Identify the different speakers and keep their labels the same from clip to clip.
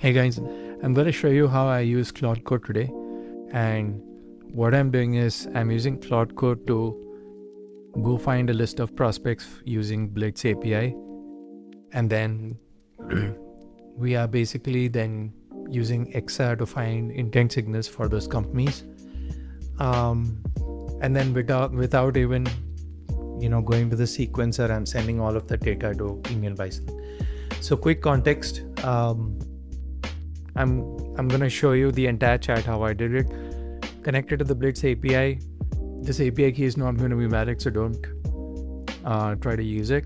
Speaker 1: Hey guys, I'm going to show you how I use Cloud Code today. And what I'm doing is I'm using Cloud Code to go find a list of prospects using Blitz API. And then we are basically then using XR to find intent signals for those companies. And then without even going to the sequencer, I'm sending all of the data to email Bison. So quick context. I'm gonna show you the entire chat how I did it. Connected to the Blitz API. This API key is not going to be valid, so don't try to use it.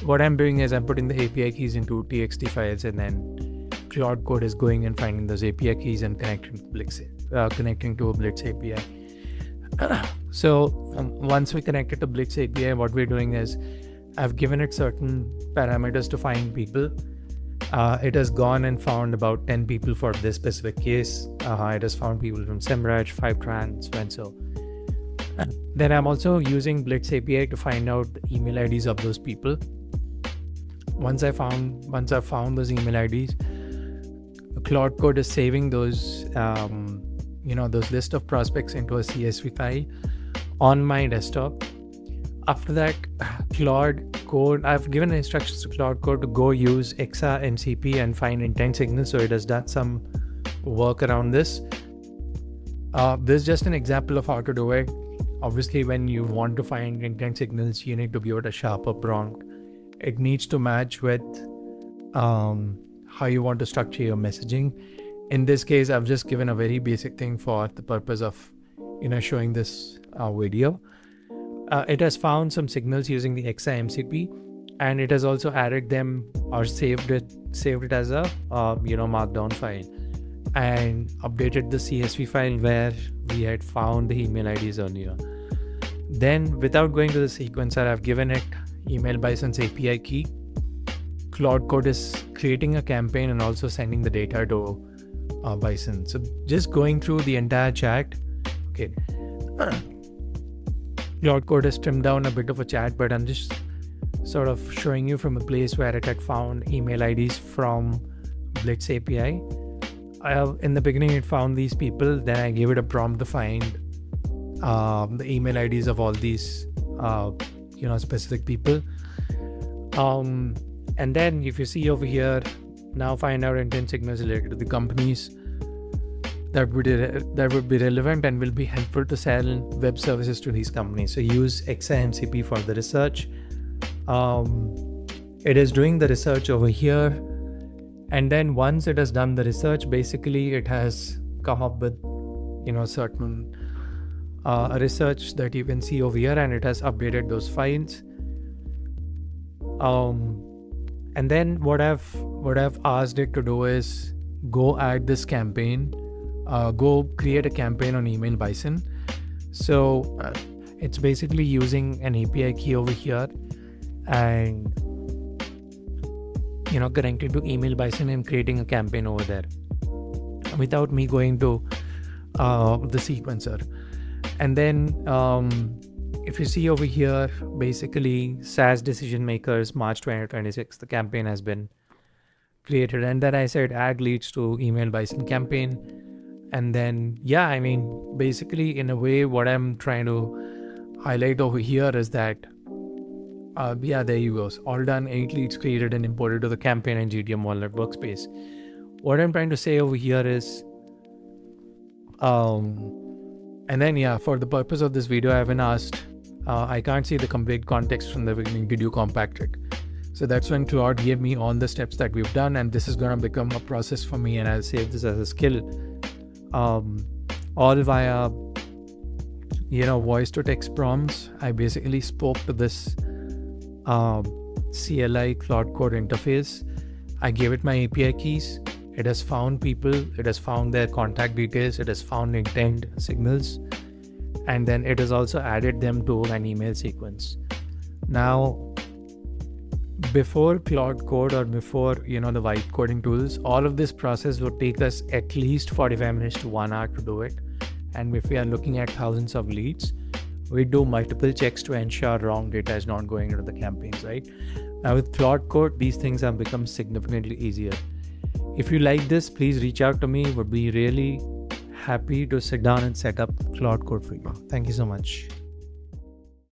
Speaker 1: What I'm doing is I'm putting the API keys into TXT files, and then Cloud Code is going and finding those API keys and connecting to a Blitz API. So once we connected to Blitz API, what we're doing is I've given it certain parameters to find people. It has gone and found about 10 people for this specific case. It has found people from Semrush, Fivetran, and so. Then I'm also using Blitz API to find out the email IDs of those people. Once I found those email IDs, Cloud Code is saving those those list of prospects into a CSV file on my desktop. After that, Cloud Code, I've given instructions to Cloud Code to go use XR MCP and find intent signals. So it has done some work around this. This is just an example of how to do it. Obviously, when you want to find intent signals, you need to give it a sharper prompt. It needs to match with how you want to structure your messaging. In this case, I've just given a very basic thing for the purpose of showing this video. It has found some signals using the XIMCP, and it has also added them or saved it as a markdown file, and updated the CSV file where we had found the email IDs earlier. Then, without going to the sequencer, I've given it email Bison's API key. Cloud Code is creating a campaign and also sending the data to Bison. So just going through the entire chat. Okay. Cloud Code has trimmed down a bit of a chat, but I'm just sort of showing you from a place where it had found email IDs from Blitz API. In the beginning, it found these people. Then I gave it a prompt to find the email IDs of all these, specific people. And then if you see over here, now find out intent signals related to the companies that would be relevant and will be helpful to sell web services to these companies. So use XIMCP for the research. It is doing the research over here, and then once it has done the research, basically it has come up with certain research that you can see over here, and it has updated those files. And then what I've asked it to do is go add this campaign. Go create a campaign on email Bison. So it's basically using an API key over here and connecting to email Bison and creating a campaign over there without me going to the sequencer. And then if you see over here, basically SaaS decision makers, March 2026, the campaign has been created. And then I said add leads to email Bison campaign. And then, basically in a way, what I'm trying to highlight over here is that, there you go. All done, 8 leads created and imported to the campaign and GTM wallet workspace. What I'm trying to say over here is, and then, for the purpose of this video, I haven't asked, I can't see the complete context from the beginning. Did you compact it? So that's when Cloud gave me all the steps that we've done, and this is going to become a process for me, and I'll save this as a skill. All via voice to text prompts. I basically spoke to this CLI Cloud Code interface. I gave it my API keys. It has found people, it has found their contact details, it has found intent signals, and then it has also added them to an email sequence. Now, before Cloud Code or before the vibe coding tools, all of this process would take us at least 45 minutes to 1 hour to do it. And if we are looking at thousands of leads, we do multiple checks to ensure wrong data is not going into the campaigns, right? Now with Claude Code, these things have become significantly easier. If you like this, please reach out to me. Would be really happy to sit down and set up Claude Code for you. Thank you so much.